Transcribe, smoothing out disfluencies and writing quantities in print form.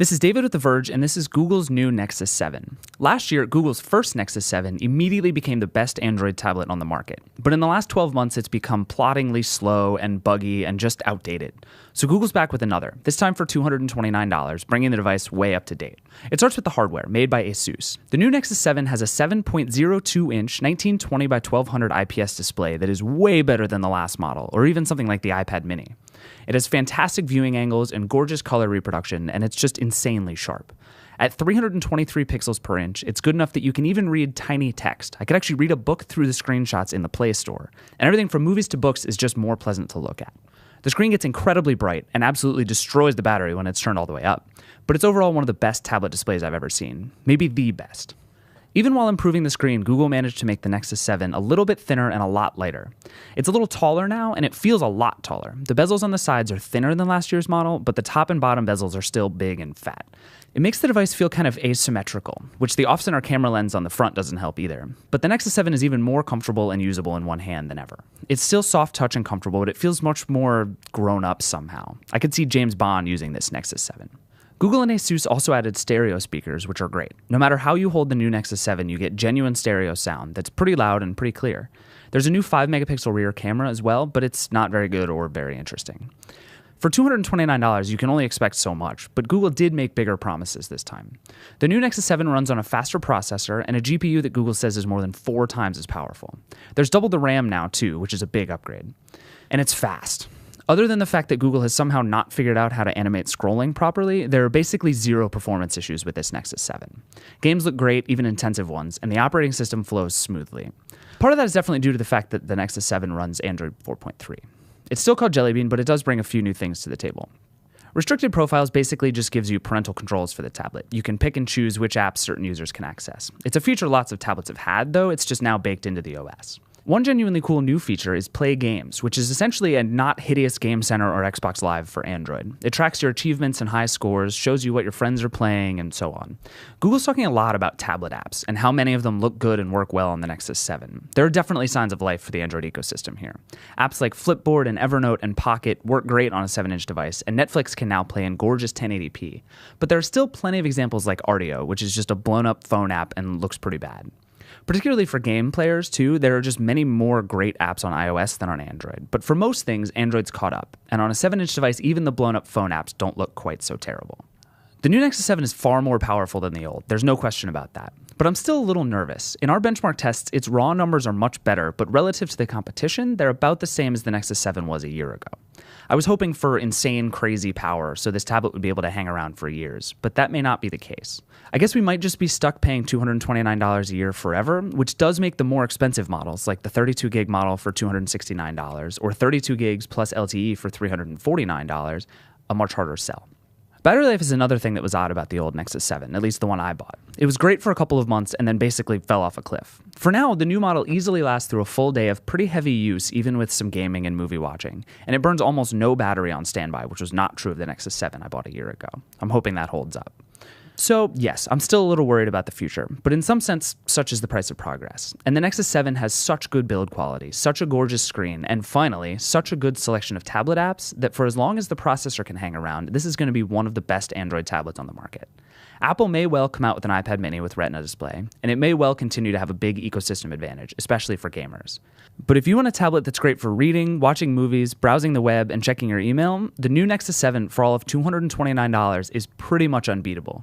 This is David with The Verge, and this is Google's new Nexus 7. Last year, Google's first Nexus 7 immediately became the best Android tablet on the market. But in the last 12 months, it's become ploddingly slow and buggy and just outdated. So Google's back with another, this time for $229, bringing the device way up to date. It starts with the hardware, made by ASUS. The new Nexus 7 has a 7.02-inch 1920 by 1200 IPS display that is way better than the last model, or even something like the iPad mini. It has fantastic viewing angles and gorgeous color reproduction, and it's just insanely sharp. At 323 pixels per inch, it's good enough that you can even read tiny text. I could actually read a book through the screenshots in the Play Store, and everything from movies to books is just more pleasant to look at. The screen gets incredibly bright and absolutely destroys the battery when it's turned all the way up, but it's overall one of the best tablet displays I've ever seen, maybe the best. Even while improving the screen, Google managed to make the Nexus 7 a little bit thinner and a lot lighter. It's a little taller now, and it feels a lot taller. The bezels on the sides are thinner than last year's model, but the top and bottom bezels are still big and fat. It makes the device feel kind of asymmetrical, which the off-center camera lens on the front doesn't help either. But the Nexus 7 is even more comfortable and usable in one hand than ever. It's still soft touch and comfortable, but it feels much more grown up somehow. I could see James Bond using this Nexus 7. Google and ASUS also added stereo speakers, which are great. No matter how you hold the new Nexus 7, you get genuine stereo sound that's pretty loud and pretty clear. There's a new 5-megapixel rear camera as well, but it's not very good or very interesting. For $229, you can only expect so much, but Google did make bigger promises this time. The new Nexus 7 runs on a faster processor and a GPU that Google says is more than 4 times as powerful. There's double the RAM now, too, which is a big upgrade. And it's fast. Other than the fact that Google has somehow not figured out how to animate scrolling properly, there are basically zero performance issues with this Nexus 7. Games look great, even intensive ones, and the operating system flows smoothly. Part of that is definitely due to the fact that the Nexus 7 runs Android 4.3. It's still called Jelly Bean, but it does bring a few new things to the table. Restricted profiles basically just gives you parental controls for the tablet. You can pick and choose which apps certain users can access. It's a feature lots of tablets have had, though it's just now baked into the OS. One genuinely cool new feature is Play Games, which is essentially a not hideous Game Center or Xbox Live for Android. It tracks your achievements and high scores, shows you what your friends are playing, and so on. Google's talking a lot about tablet apps and how many of them look good and work well on the Nexus 7. There are definitely signs of life for the Android ecosystem here. Apps like Flipboard and Evernote and Pocket work great on a 7-inch device, and Netflix can now play in gorgeous 1080p. But there are still plenty of examples like Ardeo, which is just a blown-up phone app and looks pretty bad. Particularly for game players, too, there are just many more great apps on iOS than on Android. But for most things, Android's caught up. And on a 7-inch device, even the blown-up phone apps don't look quite so terrible. The new Nexus 7 is far more powerful than the old. There's no question about that. But I'm still a little nervous. In our benchmark tests, its raw numbers are much better, but relative to the competition, they're about the same as the Nexus 7 was a year ago. I was hoping for insane, crazy power, so this tablet would be able to hang around for years, but that may not be the case. I guess we might just be stuck paying $229 a year forever, which does make the more expensive models, like the 32 gig model for $269, or 32 gigs plus LTE for $349, a much harder sell. Battery life is another thing that was odd about the old Nexus 7, at least the one I bought. It was great for a couple of months and then basically fell off a cliff. For now, the new model easily lasts through a full day of pretty heavy use, even with some gaming and movie watching, and it burns almost no battery on standby, which was not true of the Nexus 7 I bought a year ago. I'm hoping that holds up. So, yes, I'm still a little worried about the future, but in some sense, such is the price of progress. And the Nexus 7 has such good build quality, such a gorgeous screen, and finally, such a good selection of tablet apps that for as long as the processor can hang around, this is going to be one of the best Android tablets on the market. Apple may well come out with an iPad mini with Retina display, and it may well continue to have a big ecosystem advantage, especially for gamers. But if you want a tablet that's great for reading, watching movies, browsing the web, and checking your email, the new Nexus 7 for all of $229 is pretty much unbeatable.